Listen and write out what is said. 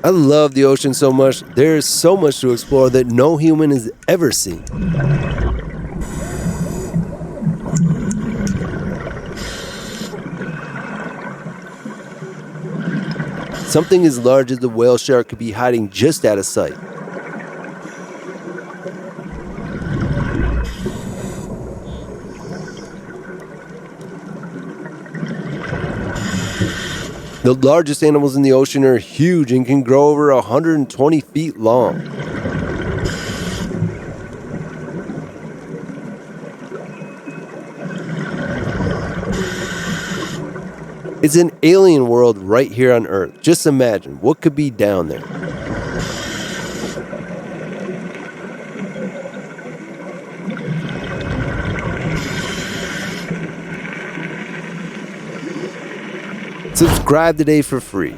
I love the ocean so much. There is so much to explore that no human has ever seen. Something as large as the whale shark could be hiding just out of sight. The largest animals in the ocean are huge and can grow over 120 feet long. It's an alien world right here on Earth. Just imagine what could be down there. Subscribe today for free.